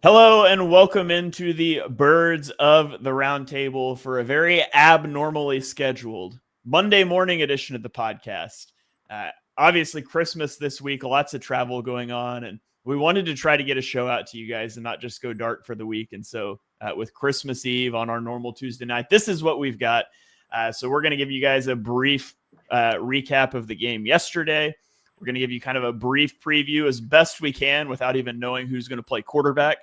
Hello and welcome into the Birds of the Round Table for a very abnormally scheduled Monday morning edition of the podcast. Obviously, Christmas this week, lots of travel going on, and we wanted to try to get a show out to you guys and not just go dark for the week. And so, with Christmas Eve on our normal Tuesday night, this is what we've got. So, we're going to give you guys a brief recap of the game yesterday. We're going to give you kind of a brief preview as best we can without even knowing who's going to play quarterback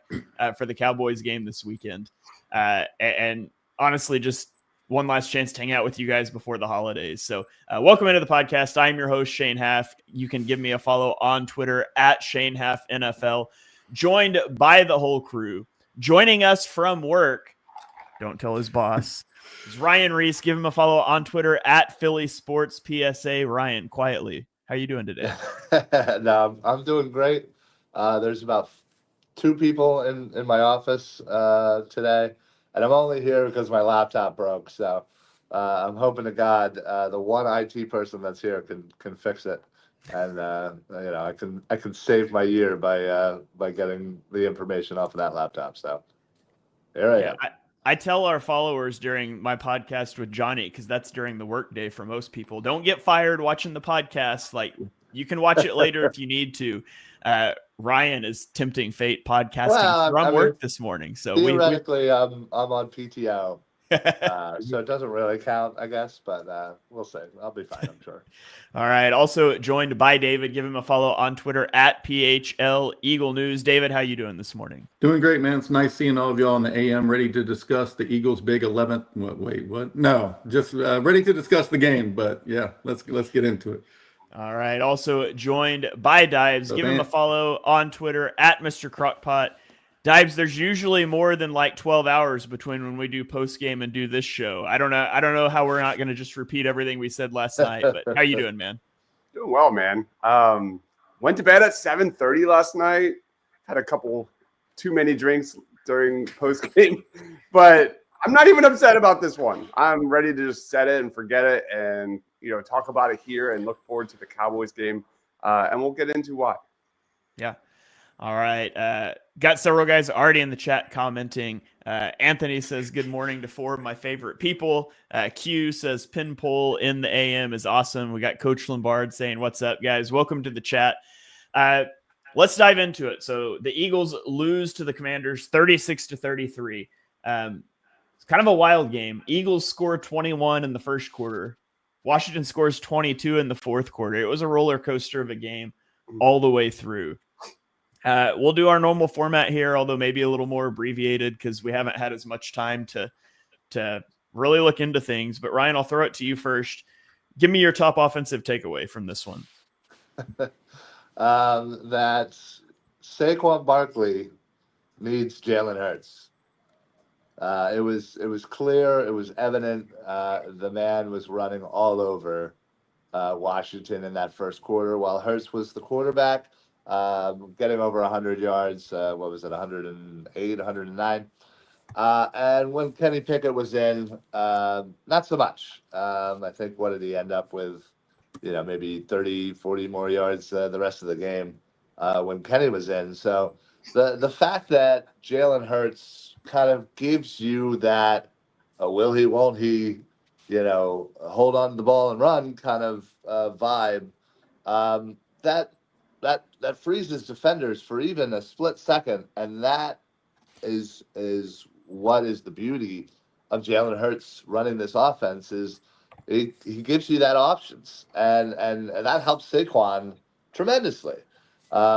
for the Cowboys game this weekend. And honestly, just one last chance to hang out with you guys before the holidays. So welcome into the podcast. I'm your host, Shane Haff. You can give me a follow on Twitter at Shane Haff NFL. Joined by the whole crew. Joining us from work, don't tell his boss, is Ryan Reese. Give him a follow on Twitter at Philly Sports PSA. Ryan, quietly, how are you doing today? No, I'm doing great. There's about 2 people in my office today, and I'm only here because my laptop broke. So I'm hoping to God the one IT person that's here can fix it, and I can save my year by getting the information off of that laptop. So here I am. I tell our followers during my podcast with Johnny, because that's during the workday for most people, don't get fired watching the podcast. Like, you can watch it later if you need to. Ryan is tempting fate podcasting from work this morning. So theoretically, I'm on PTO. So it doesn't really count, I guess, but we'll see. I'll be fine, I'm sure. All right. Also joined by David. Give him a follow on Twitter at PHL Eagle News. David, how you doing this morning? Doing great, man. It's nice seeing all of y'all on the AM, ready to discuss the Eagles' big 11th. What? No, just ready to discuss the game. But yeah, let's get into it. All right. Also joined by Dives. Give him a follow on Twitter at Mr. Crockpot. Dives, there's usually more than like 12 hours between when we do post game and do this show. I don't know how we're not going to just repeat everything we said last night, but how you doing, man? Doing well, man. Went to bed at 7:30 last night. Had a couple too many drinks during post game, but I'm not even upset about this one. I'm ready to just set it and forget it and, talk about it here and look forward to the Cowboys game. And we'll get into why. Yeah. All right. Got several guys already in the chat commenting. Anthony says, good morning to 4 of my favorite people. Q says, pin poll in the AM is awesome. We got Coach Lombard saying, what's up, guys? Welcome to the chat. Let's dive into it. So the Eagles lose to the Commanders 36-33. It's kind of a wild game. Eagles score 21 in the first quarter. Washington scores 22 in the fourth quarter. It was a roller coaster of a game all the way through. We'll do our normal format here, although maybe a little more abbreviated because we haven't had as much time to really look into things. But Ryan, I'll throw it to you first. Give me your top offensive takeaway from this one. That Saquon Barkley needs Jalen Hurts. It was clear, it was evident. The man was running all over Washington in that first quarter while Hurts was the quarterback. Getting over 100 yards, 108, 109. And when Kenny Pickett was in, not so much. I think, what did he end up with? Maybe 30, 40 more yards the rest of the game when Kenny was in. So the fact that Jalen Hurts kind of gives you that will he, won't he, hold on to the ball and run kind of vibe, that freezes defenders for even a split second, and that is what is the beauty of Jalen Hurts running this offense is he gives you that options, and that helps Saquon tremendously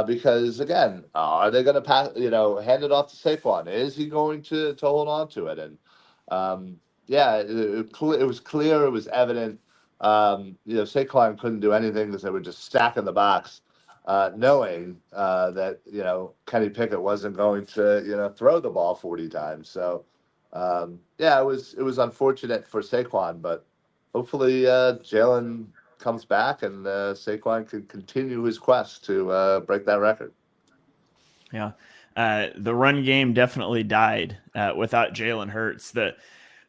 because again, are they going to pass? Hand it off to Saquon? Is he going to hold on to it? And it was clear, it was evident. Saquon couldn't do anything because they were just stacking the box. Knowing that Kenny Pickett wasn't going to throw the ball 40 times, so it was unfortunate for Saquon, but hopefully Jalen comes back and Saquon can continue his quest to break that record. Yeah, the run game definitely died without Jalen Hurts.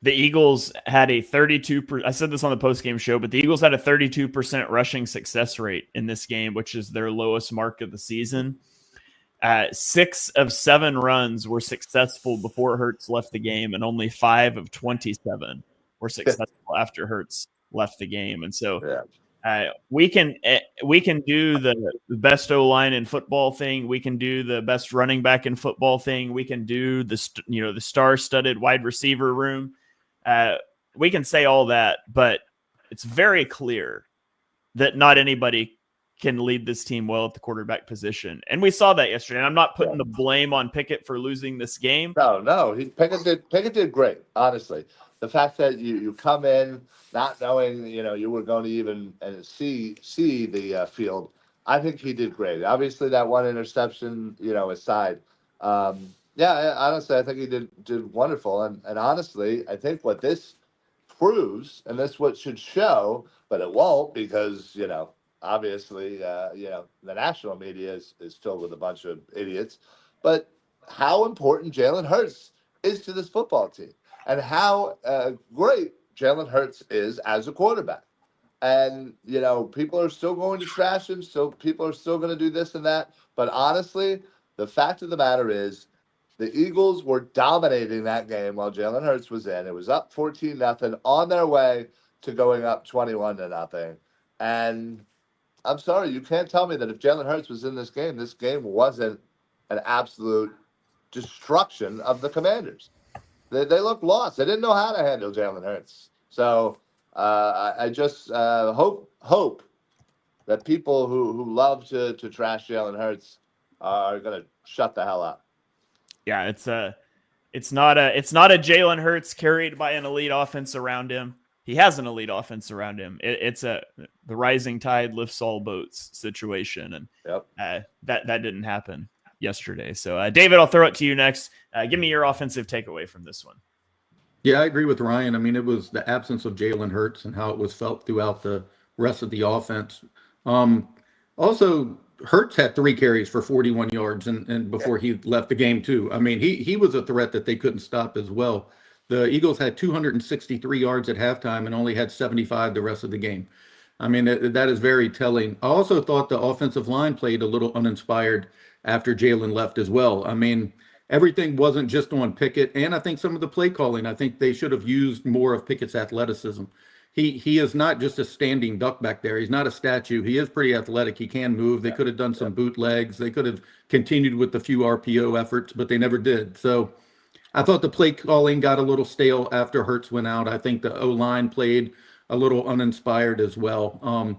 The Eagles had a 32%. I said this on the post-game show, but the Eagles had a 32% rushing success rate in this game, which is their lowest mark of the season. 6 of 7 runs were successful before Hurts left the game, and only 5 of 27 were successful after Hurts left the game. And so we can do the best O-line in football thing. We can do the best running back in football thing. We can do the star-studded wide receiver room. We can say all that, but it's very clear that not anybody can lead this team well at the quarterback position. And we saw that yesterday. And I'm not putting the blame on Pickett for losing this game. No. Pickett did great, honestly. The fact that you come in not knowing, you were going to even see the field, I think he did great. Obviously, that one interception, aside. Honestly, I think he did wonderful. And honestly, I think what this proves, and that's what should show, but it won't because, obviously, the national media is filled with a bunch of idiots, but how important Jalen Hurts is to this football team and how great Jalen Hurts is as a quarterback. And, people are still going to trash him. So people are still going to do this and that. But honestly, the fact of the matter is the Eagles were dominating that game while Jalen Hurts was in. It was up 14-0 on their way to going up 21-0. And I'm sorry, you can't tell me that if Jalen Hurts was in this game wasn't an absolute destruction of the Commanders. They looked lost. They didn't know how to handle Jalen Hurts. So I just hope that people who love to trash Jalen Hurts are going to shut the hell up. Yeah, it's not a Jalen Hurts carried by an elite offense around him. He has an elite offense around him. It's the rising tide lifts all boats situation, and that didn't happen yesterday. So, David, I'll throw it to you next. Give me your offensive takeaway from this one. Yeah, I agree with Ryan. I mean, it was the absence of Jalen Hurts and how it was felt throughout the rest of the offense. Also, Hurts had 3 carries for 41 yards and before he left the game too. I mean, he was a threat that they couldn't stop as well. The Eagles had 263 yards at halftime and only had 75 the rest of the game. I mean, that is very telling. I also thought the offensive line played a little uninspired after Jalen left as well. I mean, everything wasn't just on Pickett, and I think some of the play calling, I think they should have used more of Pickett's athleticism. He is not just a standing duck back there. He's not a statue. He is pretty athletic. He can move. They could have done some bootlegs. They could have continued with the few RPO efforts, but they never did. So I thought the play calling got a little stale after Hurts went out. I think the O-line played a little uninspired as well.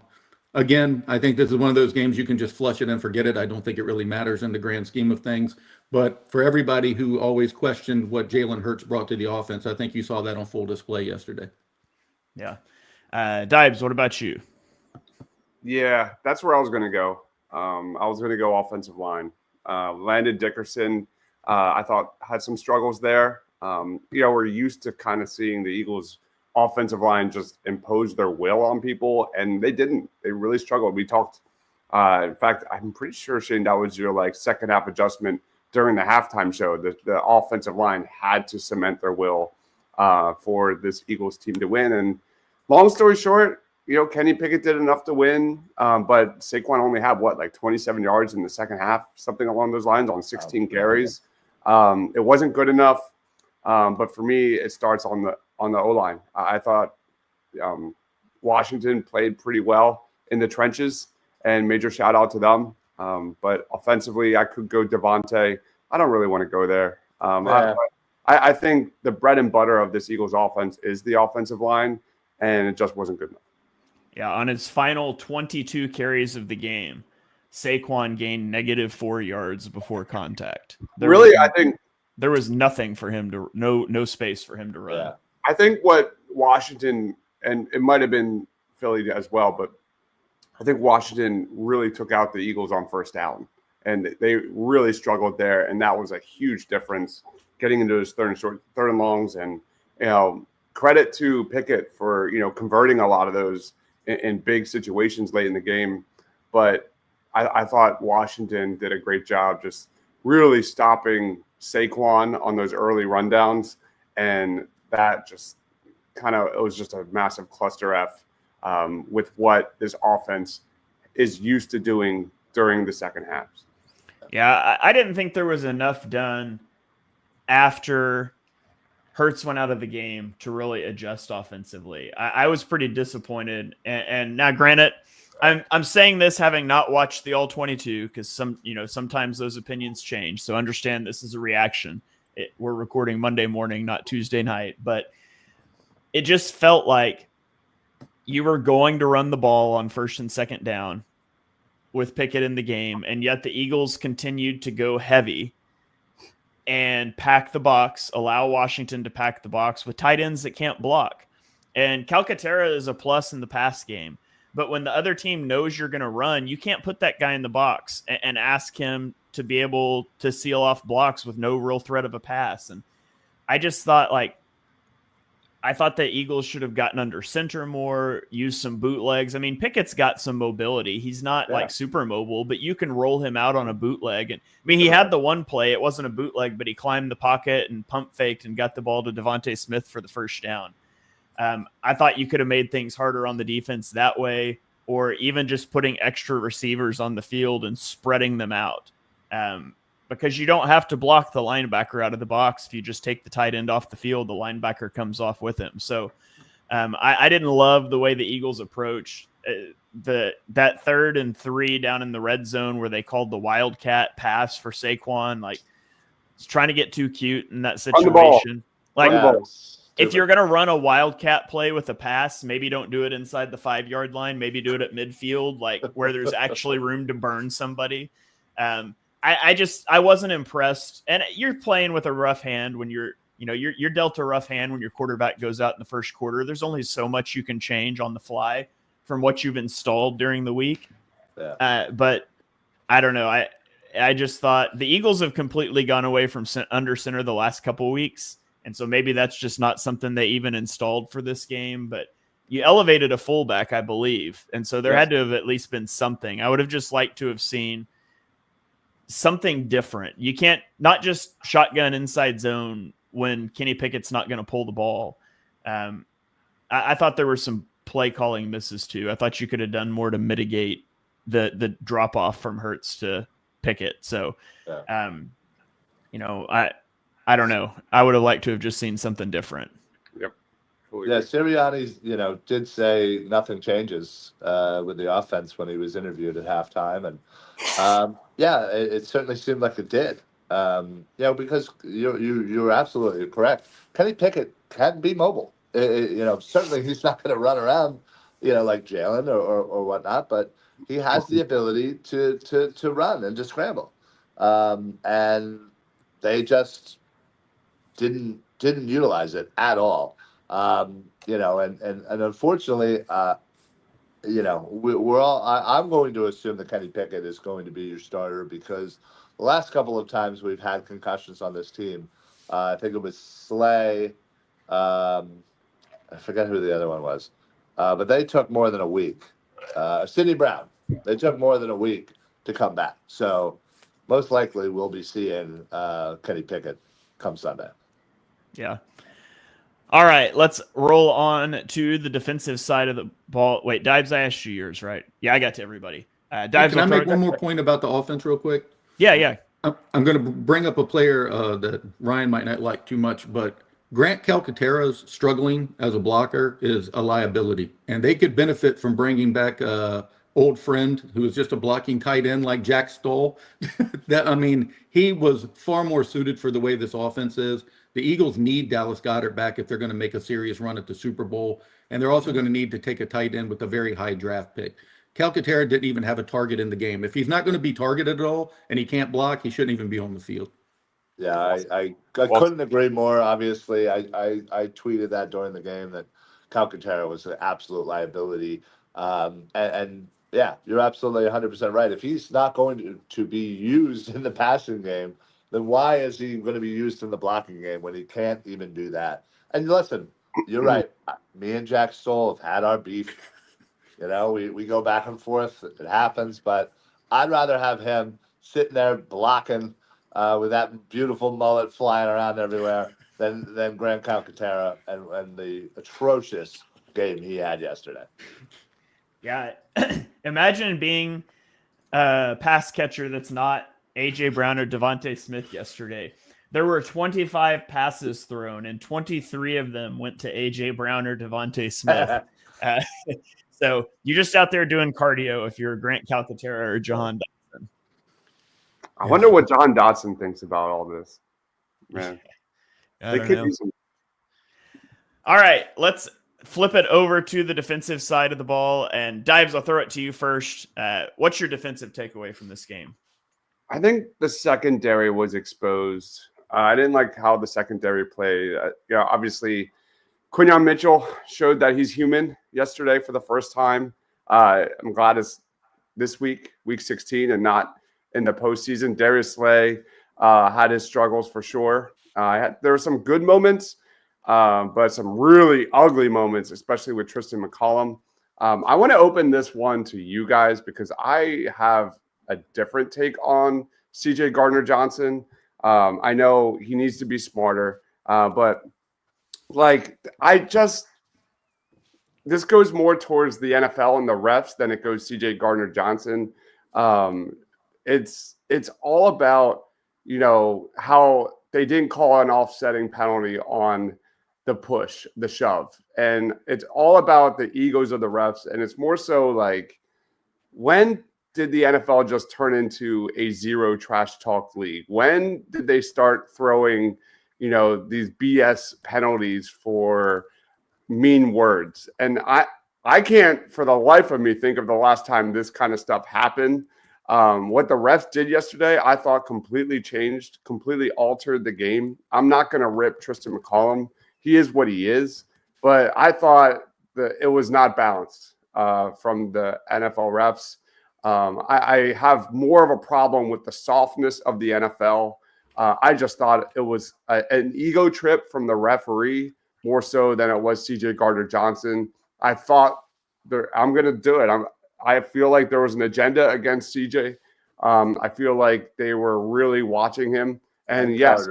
Again, I think this is one of those games you can just flush it and forget it. I don't think it really matters in the grand scheme of things. But for everybody who always questioned what Jalen Hurts brought to the offense, I think you saw that on full display yesterday. Yeah. Dibes, what about you? Yeah, that's where I was going to go. I was going to go offensive line. Landon Dickerson, I thought, had some struggles there. We're used to kind of seeing the Eagles' offensive line just impose their will on people, and they didn't. They really struggled. We talked, in fact, I'm pretty sure, Shane, that was your second half adjustment during the halftime show. The offensive line had to cement their will for this Eagles team to win. And long story short, Kenny Pickett did enough to win, but Saquon only had 27 yards in the second half, something along those lines on 16 carries. It wasn't good enough, but for me, it starts on the O-line. I thought Washington played pretty well in the trenches, and major shout out to them. But offensively, I could go Devontae. I don't really want to go there. I think the bread and butter of this Eagles offense is the offensive line, and it just wasn't good enough. Yeah, on his final 22 carries of the game, Saquon gained -4 yards before contact. I think there was nothing for him to no space for him to run. Yeah. I think what Washington, and it might have been Philly as well, but I think Washington really took out the Eagles on first down, and they really struggled there, and that was a huge difference getting into his third and longs. And credit to Pickett for converting a lot of those in big situations late in the game. But I thought Washington did a great job just really stopping Saquon on those early rundowns, and that just it was just a massive cluster F with what this offense is used to doing during the second halves. Yeah, I didn't think there was enough done after Hurts went out of the game to really adjust offensively. I was pretty disappointed. And now, granted, I'm saying this having not watched the all 22 because sometimes those opinions change. So understand this is a reaction. We're recording Monday morning, not Tuesday night, but it just felt like you were going to run the ball on first and second down with Pickett in the game, and yet the Eagles continued to go heavy and pack the box, allow Washington to pack the box with tight ends that can't block. And Calcaterra is a plus in the pass game. But when the other team knows you're going to run, you can't put that guy in the box and ask him to be able to seal off blocks with no real threat of a pass. And I just thought, I thought the Eagles should have gotten under center more, used some bootlegs. I mean, Pickett's got some mobility. He's not super mobile, but you can roll him out on a bootleg. And I mean, he had the one play. It wasn't a bootleg, but he climbed the pocket and pump faked and got the ball to Devontae Smith for the first down. I thought you could have made things harder on the defense that way, or even just putting extra receivers on the field and spreading them out. Because you don't have to block the linebacker out of the box. If you just take the tight end off the field, the linebacker comes off with him. So I didn't love the way the Eagles approached that 3rd and 3 down in the red zone where they called the Wildcat pass for Saquon. It's trying to get too cute in that situation. If you're going to run a Wildcat play with a pass, maybe don't do it inside the 5-yard line. Maybe do it at midfield, where there's actually room to burn somebody. I wasn't impressed. And you're playing with a rough hand when you're dealt a rough hand when your quarterback goes out in the first quarter. There's only so much you can change on the fly from what you've installed during the week. Yeah. But I don't know. I just thought the Eagles have completely gone away from under center the last couple of weeks. And so maybe that's just not something they even installed for this game, but you elevated a fullback, I believe. And so there had to have at least been something. I would have just liked to have seen something different. You can't not just shotgun inside zone when Kenny Pickett's not going to pull the ball. I thought there were some play calling misses too. I thought you could have done more to mitigate the drop off from Hurts to Pickett. So, I don't know. I would have liked to have just seen something different. Yep. Yeah, Sirianni, did say nothing changes with the offense when he was interviewed at halftime, and it certainly seemed like it did. Because you're absolutely correct. Kenny Pickett can be mobile. Certainly he's not going to run around, like Jalen or whatnot, but he has the ability to run and to scramble, and they just didn't utilize it at all. And unfortunately, we're all. I'm going to assume that Kenny Pickett is going to be your starter because the last couple of times we've had concussions on this team, I think it was Slay. I forget who the other one was, but they took more than a week. Sidney Brown. They took more than a week to come back. So most likely we'll be seeing Kenny Pickett come Sunday. Yeah. All right, let's roll on to the defensive side of the ball. Wait, Dibes, I asked you yours, right? Yeah, I got to everybody. Dibes, can I make one more point about the offense real quick? Yeah. I'm going to bring up a player that Ryan might not like too much, but Grant Calcaterra's struggling as a blocker is a liability, and they could benefit from bringing back old friend who was just a blocking tight end like Jack Stoll. He was far more suited for the way this offense is. The Eagles need Dallas Goedert back if they're going to make a serious run at the Super Bowl, and they're also going to need to take a tight end with a very high draft pick. Calcaterra didn't even have a target in the game. If he's not going to be targeted at all and he can't block, he shouldn't even be on the field. Yeah, I couldn't agree more. Obviously, I tweeted that during the game that Calcaterra was an absolute liability. And yeah, you're absolutely 100% right. If he's not going to be used in the passing game, then why is he going to be used in the blocking game when he can't even do that? And listen, you're right. Me and Jack Stoll have had our beef. We go back and forth. It happens, but I'd rather have him sitting there blocking with that beautiful mullet flying around everywhere than Grant Calcaterra and the atrocious game he had yesterday. Yeah. Imagine being a pass catcher that's not A.J. Brown or Devontae Smith yesterday. There were 25 passes thrown, and 23 of them went to A.J. Brown or Devontae Smith. So you're just out there doing cardio if you're Grant Calcaterra or Jahan Dotson. I wonder what Jahan Dotson thinks about all this. Man, I don't know. All right, let's flip it over to the defensive side of the ball. And Dives, I'll throw it to you first. What's your defensive takeaway from this game? I think the secondary was exposed. I didn't like how the secondary played. Obviously, Quinyon Mitchell showed that he's human yesterday for the first time. I'm glad it's this week, week 16, and not in the postseason. Darius Slay had his struggles for sure. There were some good moments, but some really ugly moments, especially with Tristan McCollum. I want to open this one to you guys because I have a different take on CJ Gardner-Johnson. I know he needs to be smarter, but this goes more towards the NFL and the refs than it goes CJ Gardner-Johnson. It's all about, how they didn't call an offsetting penalty on the push, the shove. And it's all about the egos of the refs. And it's more so like, when did the NFL just turn into a zero trash talk league? When did they start throwing, these BS penalties for mean words? And I can't for the life of me think of the last time this kind of stuff happened. What the refs did yesterday, I thought completely changed, completely altered the game. I'm not going to rip Tristan McCollum. He is what he is. But I thought that it was not balanced from the NFL refs. I have more of a problem with the softness of the NFL. I just thought it was an ego trip from the referee more so than it was CJ Gardner-Johnson. I thought I'm going to do it. I feel like there was an agenda against CJ. I feel like they were really watching him. And yes,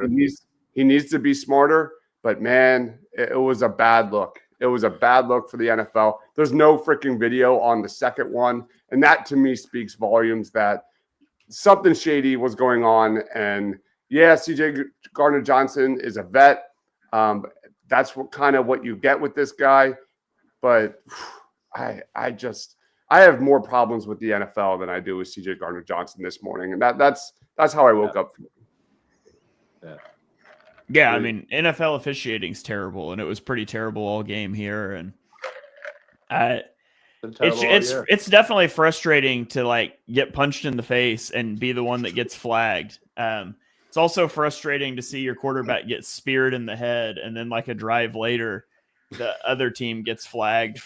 he needs to be smarter. But, man, it was a bad look. It was a bad look for the NFL. There's no freaking video on the second one. And that, to me, speaks volumes that something shady was going on. And, yeah, CJ Gardner-Johnson is a vet. That's what you get with this guy. But I have more problems with the NFL than I do with CJ Gardner-Johnson this morning. And that's how I woke up. Yeah, I mean, NFL officiating is terrible, and it was pretty terrible all game here. And it's definitely frustrating to get punched in the face and be the one that gets flagged. It's also frustrating to see your quarterback get speared in the head, and then a drive later, the other team gets flagged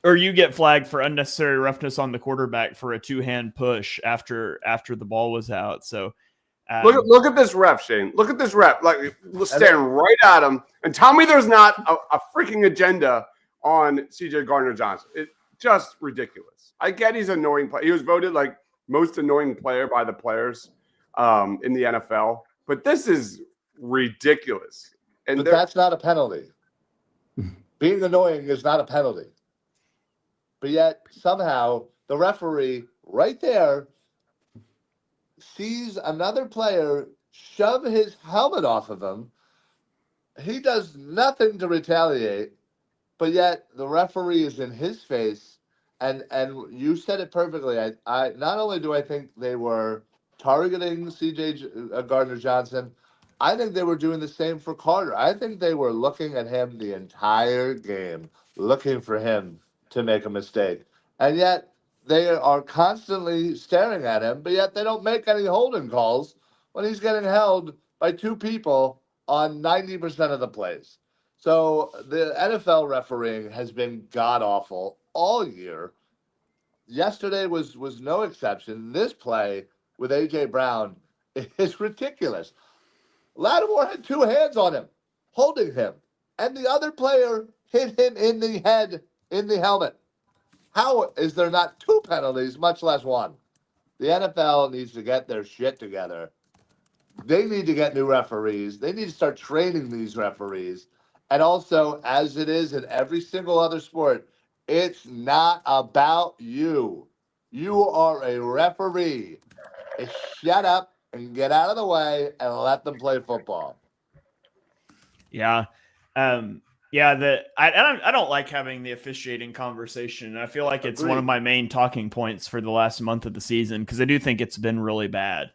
or you get flagged for unnecessary roughness on the quarterback for a two-hand push after the ball was out. So. Look at this ref, Shane. Look at this ref. Staring right at him and tell me there's not a freaking agenda on CJ Gardner-Johnson. It's just ridiculous. I get he's an annoying player. He was voted most annoying player by the players in the NFL. But this is ridiculous. But that's not a penalty. Being annoying is not a penalty. But yet somehow the referee right there sees another player shove his helmet off of him. He does nothing to retaliate, but yet the referee is in his face. And you said it perfectly. I not only do I think they were targeting CJ Gardner-Johnson, I think they were doing the same for Carter. I think they were looking at him the entire game, looking for him to make a mistake. And yet they are constantly staring at him, but yet they don't make any holding calls when he's getting held by two people on 90% of the plays. So the NFL refereeing has been god-awful all year. Yesterday was no exception. This play with A.J. Brown is ridiculous. Lattimore had two hands on him, holding him, and the other player hit him in the head, in the helmet. How is there not two penalties, much less one? The NFL needs to get their shit together. They need to get new referees. They need to start training these referees. And also, as it is in every single other sport, it's not about you. You are a referee. is shut up and get out of the way and let them play football. Yeah. I don't like having the officiating conversation. I feel like it's one of my main talking points for the last month of the season because I do think it's been really bad.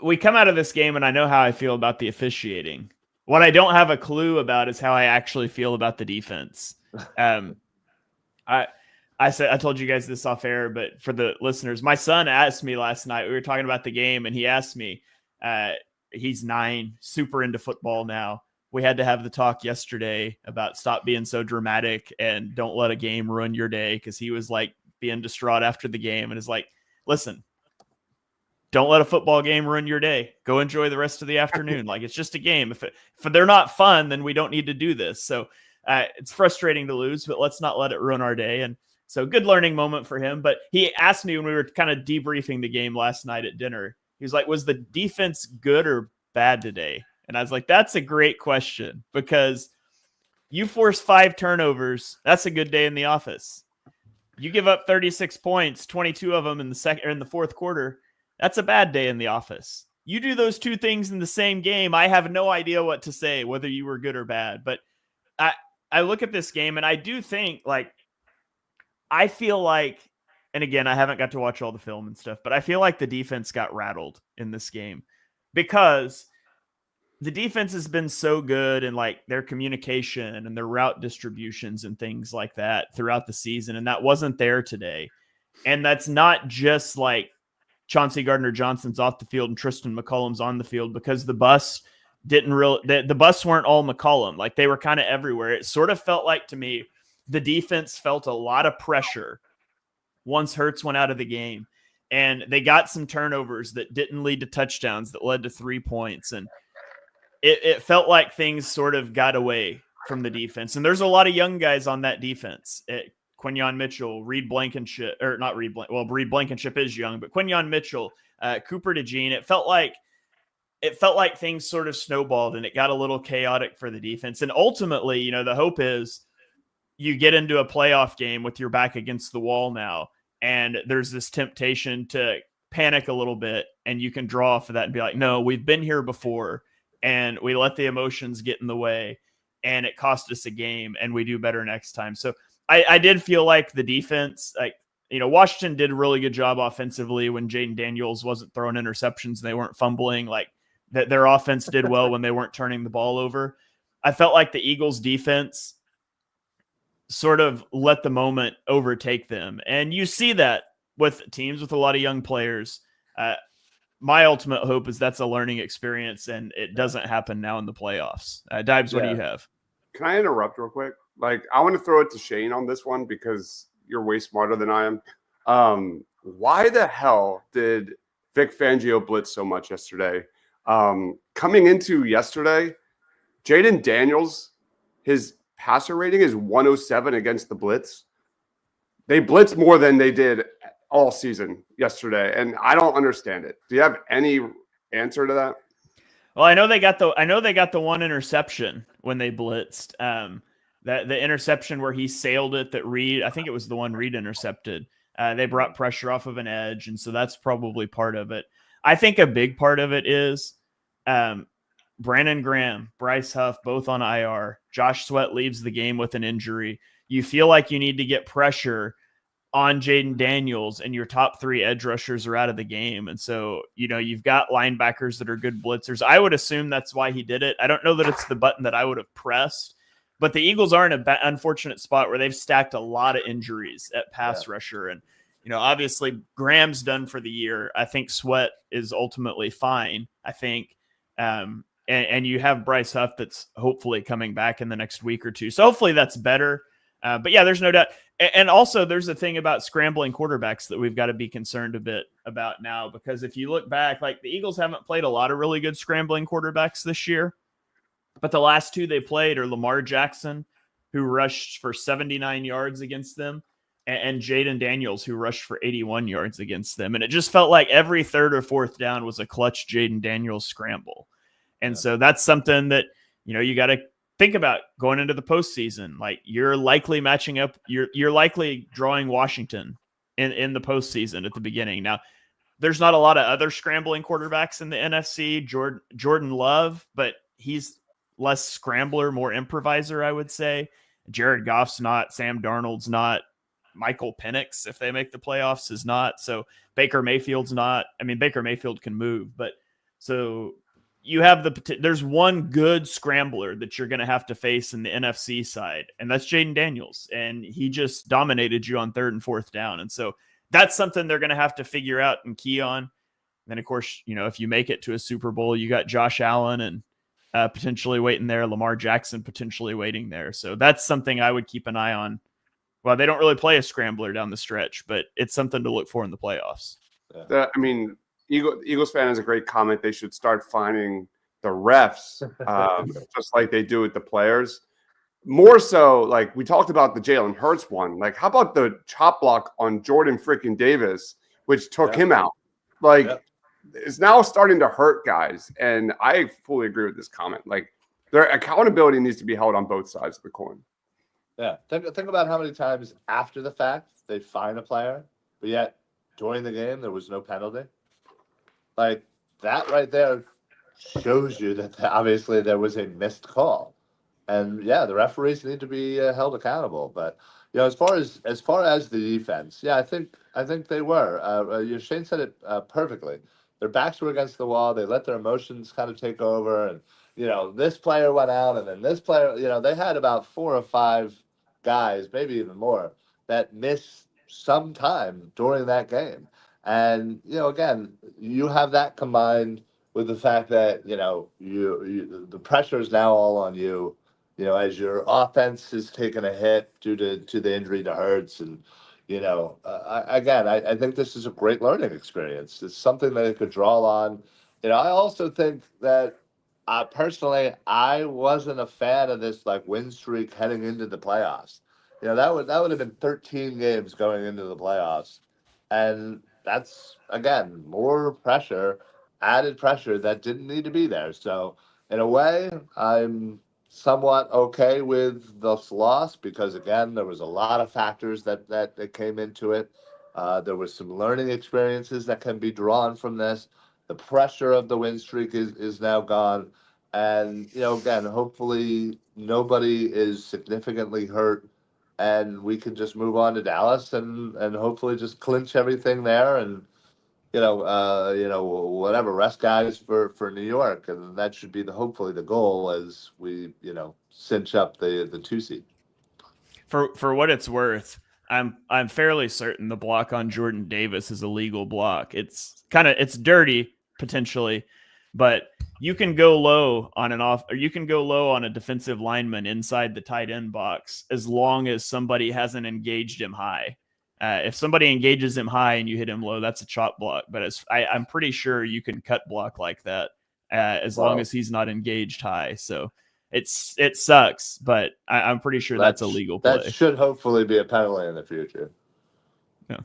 We come out of this game and I know how I feel about the officiating. What I don't have a clue about is how I actually feel about the defense. I told you guys this off air, but for the listeners, my son asked me last night, we were talking about the game and he asked me, he's 9, super into football now. We had to have the talk yesterday about stop being so dramatic and don't let a game ruin your day. Cause he was like being distraught after the game and is like, listen, don't let a football game ruin your day. Go enjoy the rest of the afternoon. Like it's just a game. If they're not fun, then we don't need to do this. So it's frustrating to lose, but let's not let it ruin our day. And so good learning moment for him. But he asked me when we were kind of debriefing the game last night at dinner, he was like, was the defense good or bad today? And I was like, that's a great question because you force 5 turnovers. That's a good day in the office. You give up 36 points, 22 of them in the fourth quarter. That's a bad day in the office. You do those 2 things in the same game. I have no idea what to say, whether you were good or bad. But I look at this game and I do think I feel like, and again, I haven't got to watch all the film and stuff, but I feel like the defense got rattled in this game because the defense has been so good in like their communication and their route distributions and things like that throughout the season. And that wasn't there today. And that's not just like Chauncey Gardner-Johnson's off the field and Tristan McCollum's on the field because the bus the bus weren't all McCollum. Like they were kind of everywhere. It sort of felt like to me, the defense felt a lot of pressure once Hurts went out of the game and they got some turnovers that didn't lead to touchdowns that led to 3 points. And it felt like things sort of got away from the defense. And there's a lot of young guys on that defense. Quinyon Mitchell, Reed Blankenship, or not Reed Blankenship. Well, Reed Blankenship is young, but Quinyon Mitchell, Cooper DeJean. It felt like things sort of snowballed and it got a little chaotic for the defense. And ultimately, the hope is you get into a playoff game with your back against the wall now, and there's this temptation to panic a little bit, and you can draw off of that and be like, no, we've been here before, and we let the emotions get in the way, and it cost us a game, and we do better next time. So I did feel like the defense, Washington did a really good job offensively when Jaden Daniels wasn't throwing interceptions and they weren't fumbling. Like that, their offense did well when they weren't turning the ball over. I felt like the Eagles defense sort of let the moment overtake them. And you see that with teams with a lot of young players. My ultimate hope is that's a learning experience and it doesn't happen now in the playoffs. Dibes, what do you have? Can I interrupt real quick? I want to throw it to Shane on this one because you're way smarter than I am. Why the hell did Vic Fangio blitz so much yesterday? Coming into yesterday, Jaden Daniels, his passer rating is 107 against the blitz. They blitzed more than they did all season yesterday, and I don't understand it. Do you have any answer to that? Well, I know they got the one interception when they blitzed. The interception where he sailed it that Reed, I think it was the one Reed intercepted. They brought pressure off of an edge, and so that's probably part of it. I think a big part of it is Brandon Graham, Bryce Huff, both on IR. Josh Sweat leaves the game with an injury. You feel like you need to get pressure on Jaden Daniels, and your top 3 edge rushers are out of the game. And so, you've got linebackers that are good blitzers. I would assume that's why he did it. I don't know that it's the button that I would have pressed, but the Eagles are in an unfortunate spot where they've stacked a lot of injuries at pass rusher. And, obviously Graham's done for the year. I think Sweat is ultimately fine. I think, and you have Bryce Huff that's hopefully coming back in the next week or two. So hopefully that's better. But yeah, there's no doubt. And also there's a thing about scrambling quarterbacks that we've got to be concerned a bit about now, because if you look back, like the Eagles haven't played a lot of really good scrambling quarterbacks this year, but the last 2 they played are Lamar Jackson, who rushed for 79 yards against them, and Jaden Daniels, who rushed for 81 yards against them. And it just felt like every 3rd or 4th down was a clutch Jaden Daniels scramble. And so that's something that, you got to think about going into the postseason. Like you're likely matching up, you're likely drawing Washington in the postseason at the beginning. Now, there's not a lot of other scrambling quarterbacks in the NFC. Jordan Love, but he's less scrambler, more improviser, I would say. Jared Goff's not. Sam Darnold's not. Michael Penix, if they make the playoffs, is not. So Baker Mayfield's not. I mean, Baker Mayfield can move, but so you have there's one good scrambler that you're going to have to face in the NFC side, and that's Jaden Daniels. And he just dominated you on 3rd and 4th down. And so that's something they're going to have to figure out and key on. And then, of course, if you make it to a Super Bowl, you got Josh Allen and potentially waiting there, Lamar Jackson potentially waiting there. So that's something I would keep an eye on. Well, they don't really play a scrambler down the stretch, but it's something to look for in the playoffs. Eagles fan has a great comment. They should start finding the refs just like they do with the players. More so, like we talked about the Jalen Hurts one. Like, how about the chop block on Jordan freaking Davis, which took him out? Like, it's now starting to hurt guys. And I fully agree with this comment. Like, their accountability needs to be held on both sides of the coin. Yeah. Think about how many times after the fact they fine a player, but yet during the game there was no penalty. Like, that right there shows you that obviously there was a missed call. And yeah, the referees need to be held accountable. But as far as the defense, I think they were. Shane said it perfectly. Their backs were against the wall. They let their emotions kind of take over, and this player went out, and then this player. They had about 4 or 5 guys, maybe even more, that missed some time during that game. And again, you have that combined with the fact that the pressure is now all on you. As your offense has taken a hit due to the injury to Hurts, and I think this is a great learning experience. It's something that they could draw on. I also think that personally, I wasn't a fan of this win streak heading into the playoffs. That would have been 13 games going into the playoffs, and that's again more pressure, added pressure that didn't need to be there. So in a way, I'm somewhat okay with this loss because again, there was a lot of factors that came into it. There was some learning experiences that can be drawn from this. The pressure of the win streak is now gone. And, again, hopefully nobody is significantly hurt and we can just move on to Dallas and hopefully just clinch everything there and, whatever, rest guys for New York. And that should be hopefully the goal as we, cinch up the 2 seed. For what it's worth, I'm fairly certain the block on Jordan Davis is a legal block. It's dirty potentially, but you can go low on a defensive lineman inside the tight end box as long as somebody hasn't engaged him high. If somebody engages him high and you hit him low, that's a chop block. But I'm pretty sure you can cut block like that as long as he's not engaged high. So it sucks, but I'm pretty sure that's a legal play. That should hopefully be a penalty in the future. Yeah.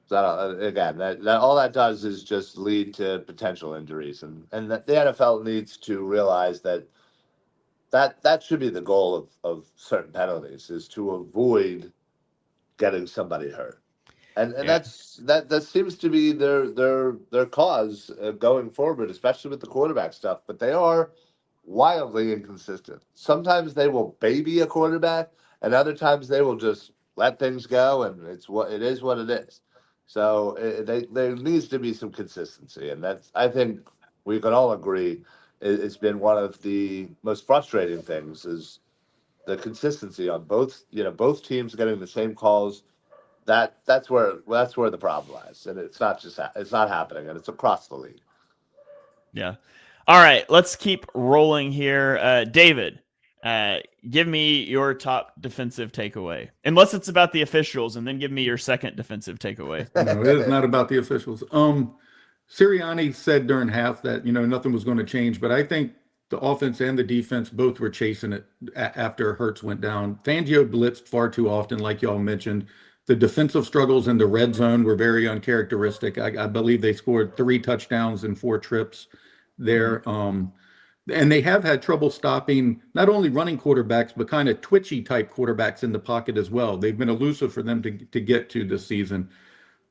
So again, that all that does is just lead to potential injuries, and the NFL needs to realize that should be the goal of certain penalties, is to avoid getting somebody hurt. And that seems to be their cause going forward, especially with the quarterback stuff. But they are wildly inconsistent. Sometimes they will baby a quarterback, and other times they will just let things go, and it is what it is. So there needs to be some consistency, and I think we can all agree it's been one of the most frustrating things is the consistency on both teams getting the same calls. That's where the problem lies, and it's not happening, and it's across the league. Yeah. All right, let's keep rolling here. David, give me your top defensive takeaway, unless it's about the officials, and then give me your second defensive takeaway. No, it is not about the officials. Sirianni said during half that nothing was going to change, but I think the offense and the defense both were chasing it after Hurts went down. Fangio blitzed far too often, like y'all mentioned. The defensive struggles in the red zone were very uncharacteristic. I believe they scored 3 touchdowns in 4 trips there. And they have had trouble stopping not only running quarterbacks, but kind of twitchy type quarterbacks in the pocket as well. They've been elusive for them to get to this season.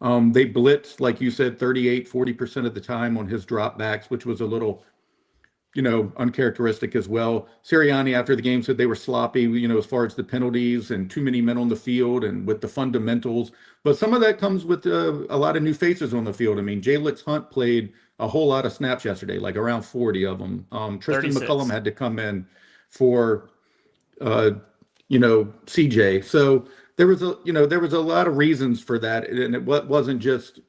They blitzed, like you said, 40% of the time on his dropbacks, which was a little, uncharacteristic as well. Sirianni, after the game, said they were sloppy, as far as the penalties and too many men on the field and with the fundamentals. But some of that comes with a lot of new faces on the field. I mean, Jalix Hunt played a whole lot of snaps yesterday, like around 40 of them. Tristan 36. McCullum had to come in for, CJ. So there was a lot of reasons for that, and it wasn't just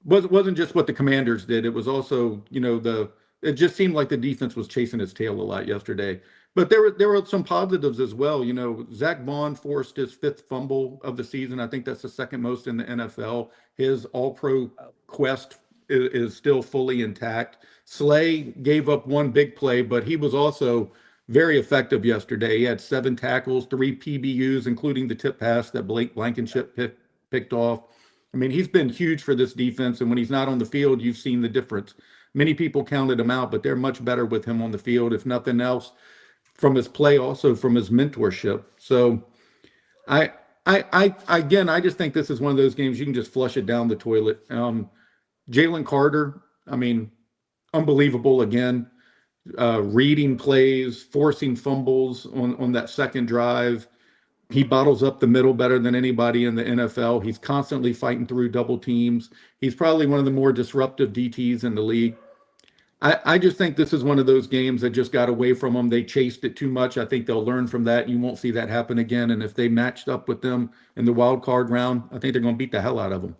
what the Commanders did. It was also, it just seemed like the defense was chasing its tail a lot yesterday. But there were some positives as well. Zach Vaughn forced his 5th fumble of the season. I think that's the second most in the NFL. His All-Pro quest is still fully intact. Slay gave up one big play, but he was also very effective yesterday. He had 7 tackles, 3 PBUs, including the tip pass that Blake Blankenship picked off. I mean, he's been huge for this defense, and when he's not on the field, you've seen the difference. Many people counted him out, but they're much better with him on the field, if nothing else, from his play, also from his mentorship. So, I just think this is one of those games you can just flush it down the toilet. Jalen Carter, I mean, unbelievable again. Reading plays, forcing fumbles on that second drive. He bottles up the middle better than anybody in the NFL. He's constantly fighting through double teams. He's probably one of the more disruptive DTs in the league. I just think this is one of those games that just got away from them. They chased it too much. I think they'll learn from that. You won't see that happen again. And if they matched up with them in the wild card round, I think they're going to beat the hell out of them.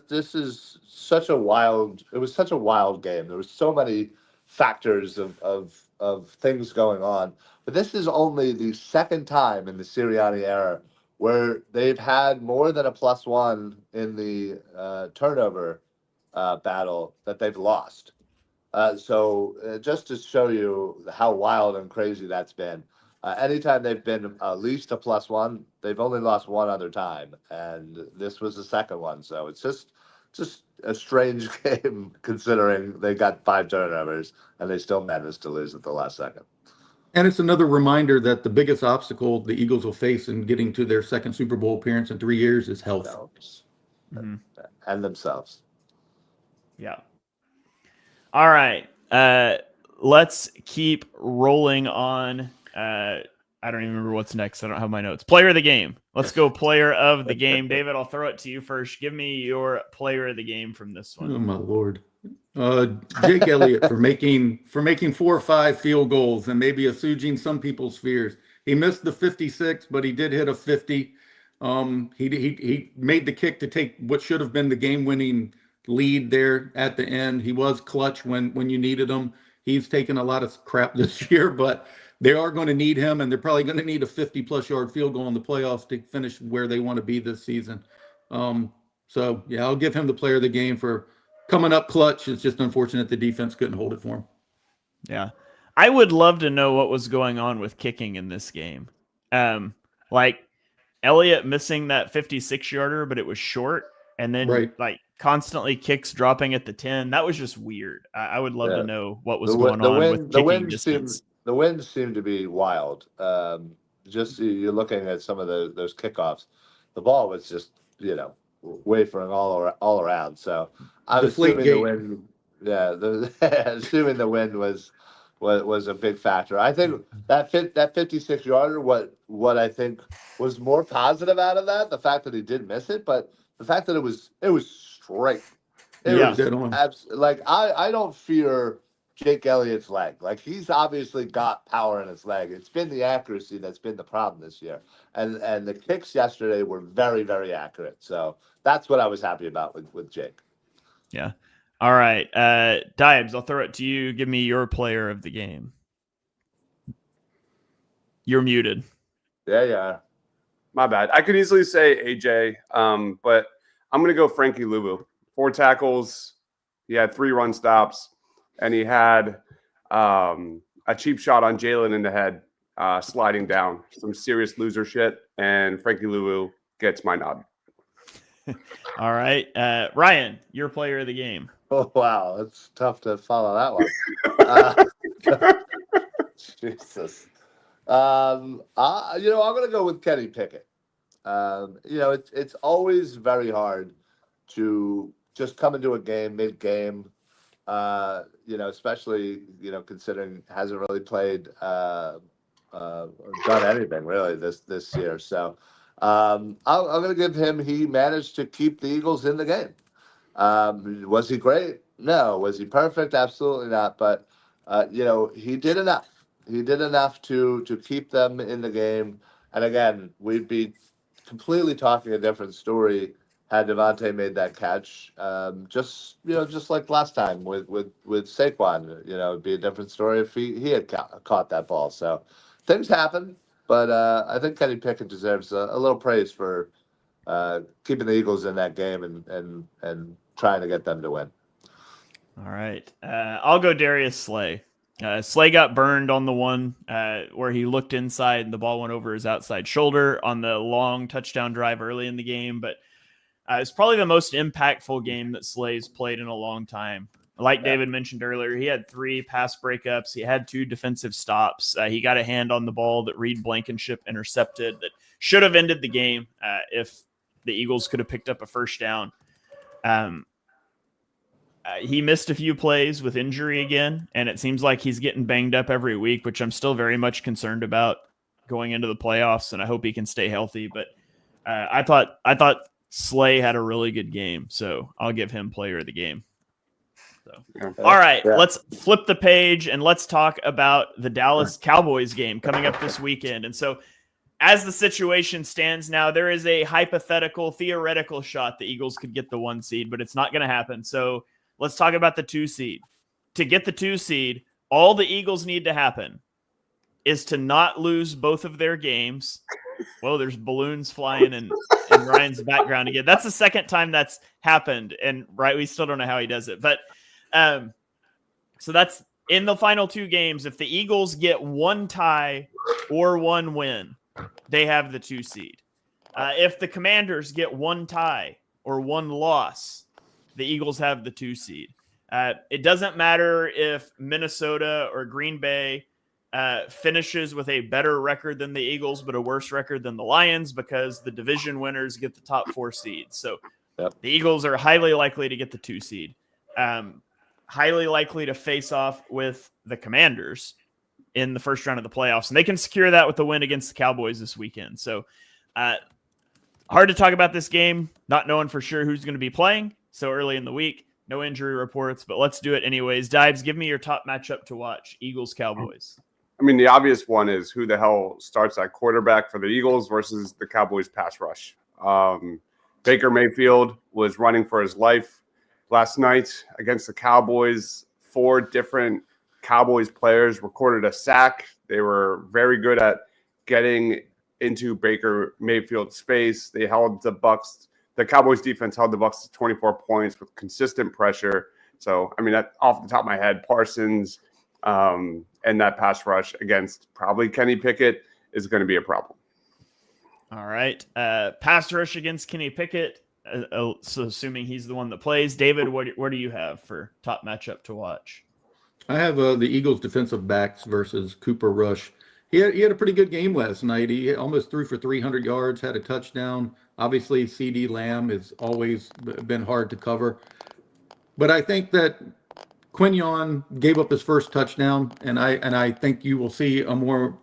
This is such a wild. It was such a wild game. There was so many factors of things going on. But this is only the second time in the Sirianni era where they've had more than a +1 in the turnover battle that they've lost. So just to show you how wild and crazy that's been, anytime they've been at least a +1, they've only lost one other time, and this was the second one. So it's just a strange game considering they got 5 turnovers and they still managed to lose at the last second. And it's another reminder that the biggest obstacle the Eagles will face in getting to their second Super Bowl appearance in 3 years is health. Mm-hmm. And themselves. Yeah. All right. Let's keep rolling on. I don't even remember what's next. I don't have my notes. Player of the game. Let's go player of the game. David, I'll throw it to you first. Give me your player of the game from this one. Oh my Lord. Jake Elliott for making 4 or 5 field goals and maybe assuaging some people's fears. He missed the 56, but he did hit a 50. He made the kick to take what should have been the game-winning lead there at the end. He was clutch when you needed him. He's taken a lot of crap this year, but they are going to need him, and they're probably going to need a 50-plus yard field goal in the playoffs to finish where they want to be this season. So, yeah, I'll give him the player of the game for coming up clutch. It's just unfortunate the defense couldn't hold it for him. Yeah. I would love to know what was going on with kicking in this game. Like Elliott missing that 56-yarder, but it was short, and then like constantly kicks dropping at the 10. That was just weird. I would love to know what was going on with kicking distance. The winds seem to be wild. Just you're looking at some of those kickoffs. The ball was just, wavering all around. So I'm assuming the wind. Yeah, assuming the wind was a big factor. I think that 56-yarder. What I think was more positive out of that, the fact that he did miss it, but the fact that it was straight. It was like I don't fear Jake Elliott's leg. Like, he's obviously got power in his leg. It's been the accuracy that's been the problem this year. And the kicks yesterday were very, very accurate. So that's what I was happy about with Jake. Yeah. All right. Dibs, I'll throw it to you. Give me your player of the game. You're muted. Yeah. My bad. I could easily say AJ, but I'm going to go Frankie Luvu. 4 tackles. He had 3 run stops. And he had a cheap shot on Jalen in the head, sliding down. Some serious loser shit. And Frankie Luvu gets my nod. All right. Ryan, your player of the game. Oh, wow. It's tough to follow that one. Jesus. I'm going to go with Kenny Pickett. It's always very hard to just come into a game mid-game, especially, considering hasn't really played or done anything really this year. So I'm going to give him, he managed to keep the Eagles in the game. Was he great? No. Was he perfect? Absolutely not. But, he did enough. He did enough to keep them in the game. And again, we'd be completely talking a different story had Devontae made that catch. Just like last time with Saquon, it'd be a different story if he had caught that ball. So things happen, but I think Kenny Pickett deserves a little praise for keeping the Eagles in that game and trying to get them to win. All right. I'll go Darius Slay. Slay got burned on the one where he looked inside and the ball went over his outside shoulder on the long touchdown drive early in the game. But it's probably the most impactful game that Slay's played in a long time. Like David mentioned earlier, he had 3 pass breakups. He had 2 defensive stops. He got a hand on the ball that Reed Blankenship intercepted that should have ended the game if the Eagles could have picked up a first down. He missed a few plays with injury again, and it seems like he's getting banged up every week, which I'm still very much concerned about going into the playoffs, and I hope he can stay healthy. But I thought Slay had a really good game, so I'll give him player of the game. So, all right, let's flip the page and let's talk about the Dallas Cowboys game coming up this weekend. And so as the situation stands now, there is a hypothetical, theoretical shot the Eagles could get the 1 seed, but it's not going to happen. So let's talk about the 2 seed. To get the 2 seed, all the Eagles need to happen is to not lose both of their games. Well, there's balloons flying in Ryan's background again. That's the second time that's happened. And we still don't know how he does it. But so that's in the final 2 games. If the Eagles get 1 tie or 1 win, they have the 2 seed. If the Commanders get 1 tie or 1 loss, the Eagles have the 2 seed. It doesn't matter if Minnesota or Green Bay finishes with a better record than the Eagles, but a worse record than the Lions, because the division winners get the top 4 seeds. So the Eagles are highly likely to get the 2 seed. Highly likely to face off with the Commanders in the first round of the playoffs. And they can secure that with the win against the Cowboys this weekend. So hard to talk about this game, not knowing for sure who's going to be playing so early in the week. No injury reports, but let's do it anyways. Dibes, give me your top matchup to watch. Eagles-Cowboys. I mean, the obvious one is who the hell starts at quarterback for the Eagles versus the Cowboys pass rush. Baker Mayfield was running for his life last night against the Cowboys. 4 different Cowboys players recorded a sack. They were very good at getting into Baker Mayfield's space. They held the Bucs. The Cowboys defense held the Bucs to 24 points with consistent pressure. So, I mean, that off the top of my head, Parsons and that pass rush against probably Kenny Pickett is going to be a problem. All right. Pass rush against Kenny Pickett. So assuming he's the one that plays. David, what do you have for top matchup to watch? I have the Eagles defensive backs versus Cooper Rush. He had a pretty good game last night. He almost threw for 300 yards, had a touchdown. Obviously, CD Lamb has always been hard to cover. But I think that Quinion gave up his first touchdown, and I think you will see a more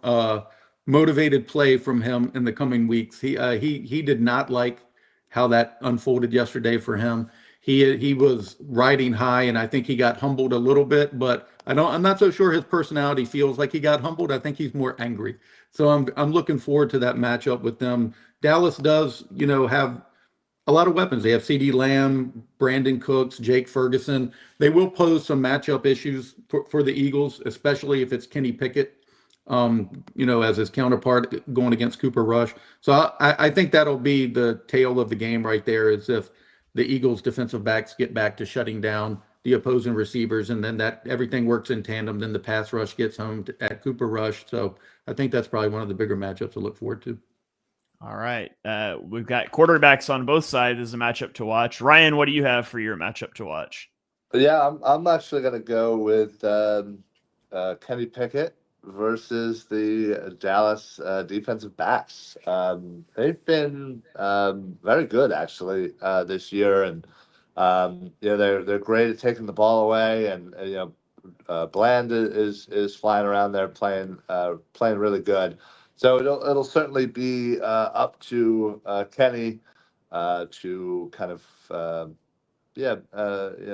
motivated play from him in the coming weeks. He did not like how that unfolded yesterday for him. He was riding high, and I think he got humbled a little bit, but I'm not so sure his personality feels like he got humbled. I think he's more angry. So I'm looking forward to that matchup with them. Dallas does, have a lot of weapons. They have CD Lamb, Brandon Cooks, Jake Ferguson. They will pose some matchup issues for the Eagles, especially if it's Kenny Pickett, as his counterpart going against Cooper Rush. So I think that'll be the tail of the game right there, is if the Eagles defensive backs get back to shutting down the opposing receivers, and then that everything works in tandem. Then the pass rush gets home at Cooper Rush. So I think that's probably one of the bigger matchups to look forward to. All right. We've got quarterbacks on both sides as a matchup to watch. Ryan, what do you have for your matchup to watch? Yeah, I'm actually going to go with Kenny Pickett versus the Dallas defensive backs. They've been very good actually this year, and they're great at taking the ball away, and Bland is flying around there playing really good. So it'll certainly be up to Kenny to kind of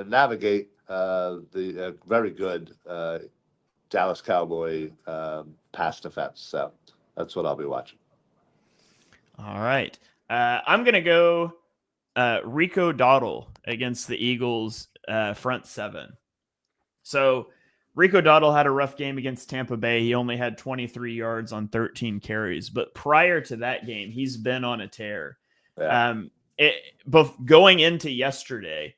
navigate the very good Dallas Cowboy pass defense. So that's what I'll be watching. All right. I'm going to go Rico Dowdle against the Eagles front seven. So Rico Dowdle had a rough game against Tampa Bay. He only had 23 yards on 13 carries. But prior to that game, he's been on a tear. Yeah. Both going into yesterday,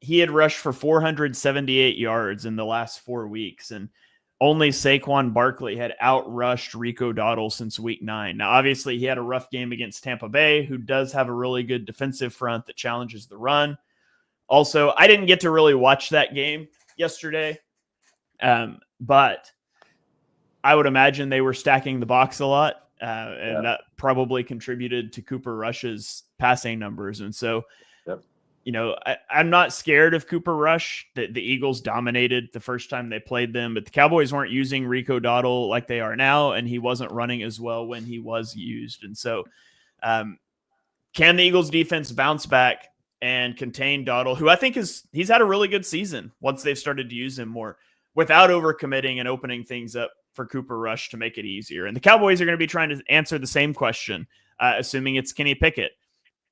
he had rushed for 478 yards in the last 4 weeks, and only Saquon Barkley had outrushed Rico Dowdle since week 9. Now, obviously, he had a rough game against Tampa Bay, who does have a really good defensive front that challenges the run. Also, I didn't get to really watch that game yesterday, but I would imagine they were stacking the box a lot, and that probably contributed to Cooper Rush's passing numbers. And so, I'm not scared of Cooper Rush. The Eagles dominated the first time they played them, but the Cowboys weren't using Rico Dowdle like they are now, and he wasn't running as well when he was used. And so can the Eagles defense bounce back and contain Dowdle, who I think he's had a really good season once they've started to use him more without overcommitting and opening things up for Cooper Rush to make it easier. And the Cowboys are going to be trying to answer the same question, assuming it's Kenny Pickett.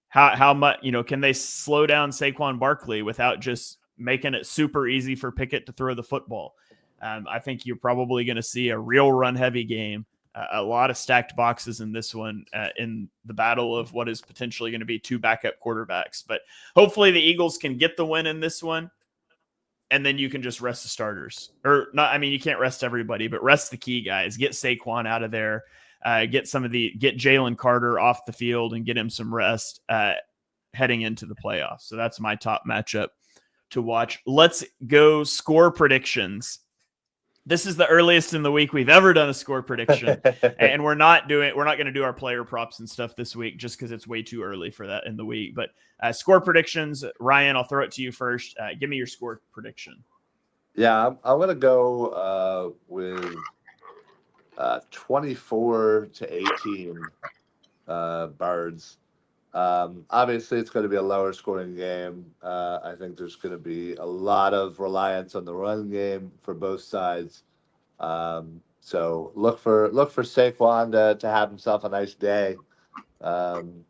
How much, can they slow down Saquon Barkley without just making it super easy for Pickett to throw the football? I think you're probably going to see a real run heavy game, a lot of stacked boxes in this one, in the battle of what is potentially going to be 2 backup quarterbacks. But hopefully the Eagles can get the win in this one, and then you can just rest the starters. Or not, I mean, you can't rest everybody, but rest the key guys. Get Saquon out of there. Get Jalen Carter off the field and get him some rest heading into the playoffs. So that's my top matchup to watch. Let's go score predictions. This is the earliest in the week we've ever done a score prediction, and we're not going to do our player props and stuff this week just because it's way too early for that in the week. But score predictions, Ryan, I'll throw it to you first. Give me your score prediction. Yeah, I'm going to go with 24-18 Birds. Obviously, it's going to be a lower scoring game. I think there's going to be a lot of reliance on the run game for both sides. So look for Saquon to have himself a nice day, and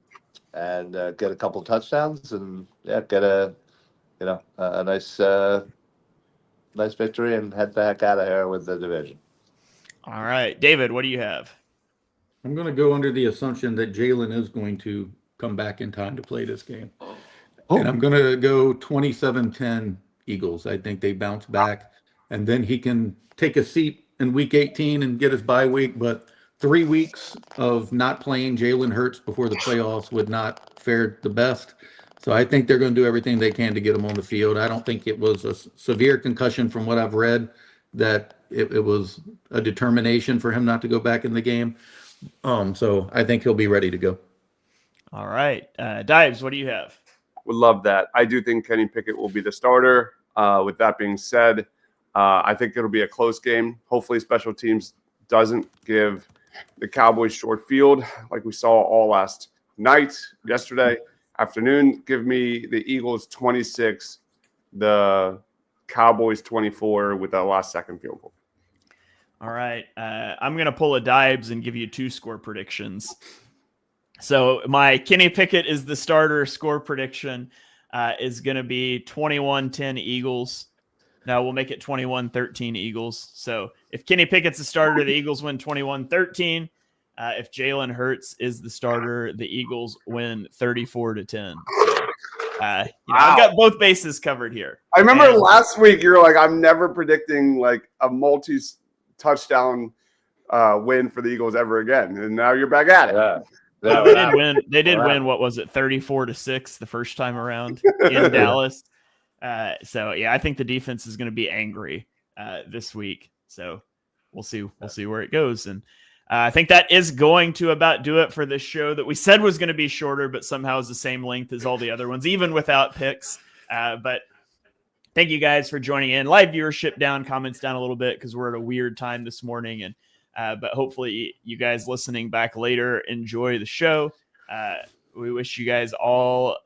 get a couple touchdowns, and get a nice victory and head the heck out of here with the division. All right, David, what do you have? I'm going to go under the assumption that Jalen is going to come back in time to play this game. And I'm going to go 27-10 Eagles. I think they bounce back, and then he can take a seat in week 18 and get his bye week. But 3 weeks of not playing Jalen Hurts before the playoffs would not fare the best. So I think they're going to do everything they can to get him on the field. I don't think it was a severe concussion from what I've read, that it was a determination for him not to go back in the game. So I think he'll be ready to go. All right. Dives, what do you have? Would love that. I do think Kenny Pickett will be the starter. With that being said, I think it'll be a close game. Hopefully special teams doesn't give the Cowboys short field like we saw all last night, yesterday afternoon. Give me the Eagles 26, the Cowboys 24 with that last second field goal. All right. I'm going to pull a Dibes and give you 2 score predictions. So my Kenny Pickett is the starter score prediction is going to be 21-10 Eagles. No, we'll make it 21-13 Eagles. So if Kenny Pickett's the starter, the Eagles win 21-13. If Jalen Hurts is the starter, the Eagles win 34-10. I've got both bases covered here. I remember last week you were like, I'm never predicting like a multi-touchdown win for the Eagles ever again, and now you're back at it. Yeah. They did win. They did win. What was it, 34-6 the first time around in Dallas? So yeah, I think the defense is going to be angry this week. So we'll see where it goes. And I think that is going to about do it for this show that we said was going to be shorter, but somehow is the same length as all the other ones, even without picks. But thank you guys for joining in. Live viewership down, comments down a little bit because we're at a weird time this morning. And but hopefully you guys listening back later enjoy the show. We wish you guys all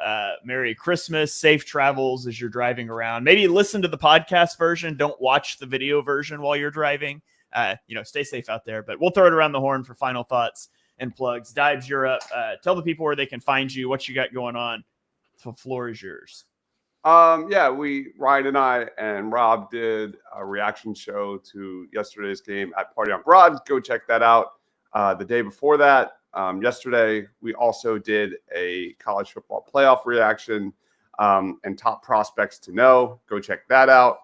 Merry Christmas, safe travels as you're driving around. Maybe listen to the podcast version. Don't watch the video version while you're driving. Stay safe out there. But we'll throw it around the horn for final thoughts and plugs. Dibes, you're up. Tell the people where they can find you, what you got going on. The floor is yours. Ryan and I and Rob did a reaction show to yesterday's game at Party on Broad. Go check that out. The day before that, yesterday, we also did a college football playoff reaction and top prospects to know. Go check that out.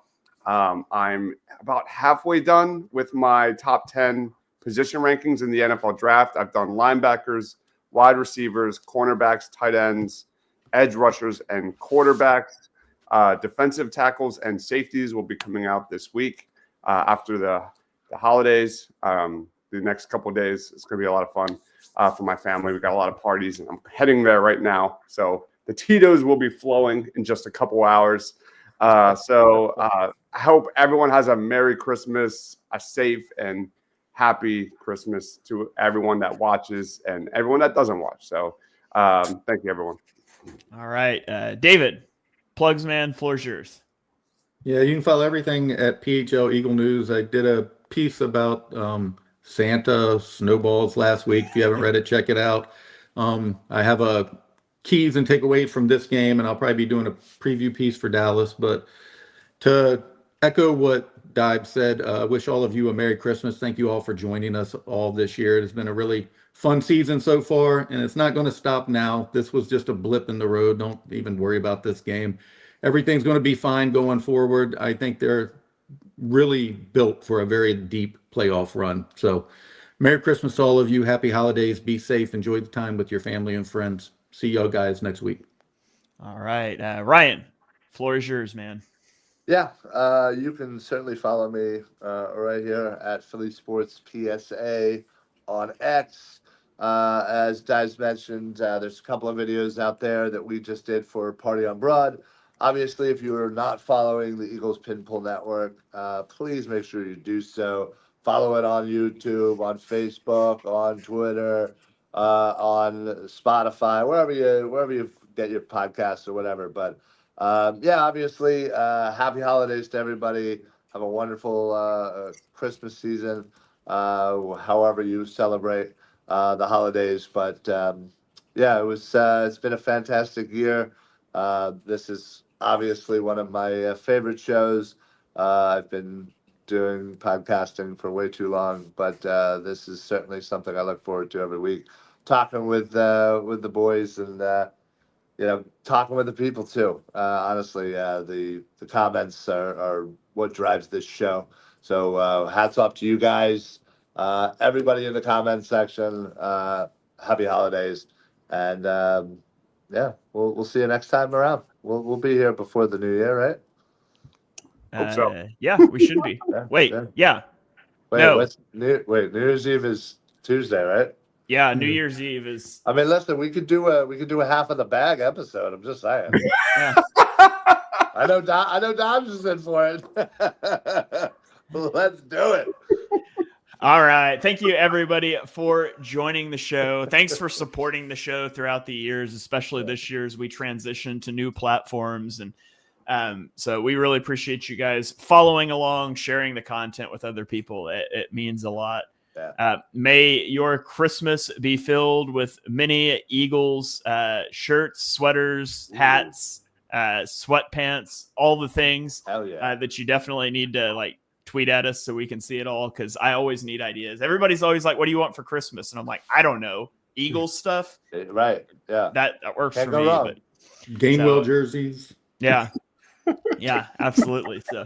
I'm about halfway done with my top 10 position rankings in the NFL draft. I've done linebackers, wide receivers, cornerbacks, tight ends, edge rushers, and quarterbacks. Defensive tackles and safeties will be coming out this week after the holidays. The next couple of days, it's going to be a lot of fun for my family. We've got a lot of parties, and I'm heading there right now. So the Tito's will be flowing in just a couple hours. I hope everyone has a Merry Christmas, a safe and happy Christmas to everyone that watches and everyone that doesn't watch. So thank you, everyone. All right. David, plugs, man, floor's yours. Yeah, you can follow everything at PHL Eagle News. I did a piece about Santa snowballs last week. If you haven't read it, check it out. I have a keys and takeaways from this game, and I'll probably be doing a preview piece for Dallas. But to echo what Dibe said, wish all of you a Merry Christmas. Thank you all for joining us all this year. It has been a really fun season so far, and it's not going to stop now. This was just a blip in the road. Don't even worry about this game. Everything's going to be fine going forward. I think they're really built for a very deep playoff run. So Merry Christmas to all of you. Happy holidays. Be safe. Enjoy the time with your family and friends. See y'all guys next week. All right. Ryan, floor is yours, man. Yeah, you can certainly follow me right here at Philly Sports PSA on X. As Dives mentioned, there's a couple of videos out there that we just did for Party on Broad. Obviously, if you are not following the Eagles Pinpull Network, please make sure you do so. Follow it on YouTube, on Facebook, on Twitter, on Spotify, wherever you get your podcasts or whatever. But obviously, happy holidays to everybody. Have a wonderful Christmas season, however you celebrate the holidays. But it's been a fantastic year. This is obviously one of my favorite shows. I've been doing podcasting for way too long, but this is certainly something I look forward to every week. Talking with the boys and talking with the people too. Honestly, the comments are what drives this show. So hats off to you guys, everybody in the comment section. Happy holidays, and we'll see you next time around. We'll be here before the new year, right? Hope so. Yeah, we should be. Wait, yeah. No. New Year's Eve is Tuesday, right? Yeah, New Year's Eve is. I mean, listen, we could do a half of the bag episode. I'm just saying. Yeah. I know Dom's is in for it. Let's do it. All right. Thank you, everybody, for joining the show. Thanks for supporting the show throughout the years, especially this year as we transition to new platforms. And so we really appreciate you guys following along, sharing the content with other people. It means a lot. Yeah. May your Christmas be filled with many Eagles shirts, sweaters, hats, sweatpants, all the things. Hell yeah. That you definitely need to tweet at us so we can see it all, because I always need ideas. Everybody's always like, what do you want for Christmas? And I'm like, I don't know. Eagles stuff. Right. Yeah. That works Can't for go me. wrong. But Gainwell jerseys. yeah. Yeah, absolutely. So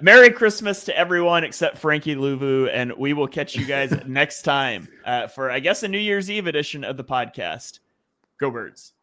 Merry Christmas to everyone except Frankie Louvu, and we will catch you guys next time for, I guess, a New Year's Eve edition of the podcast. Go Birds.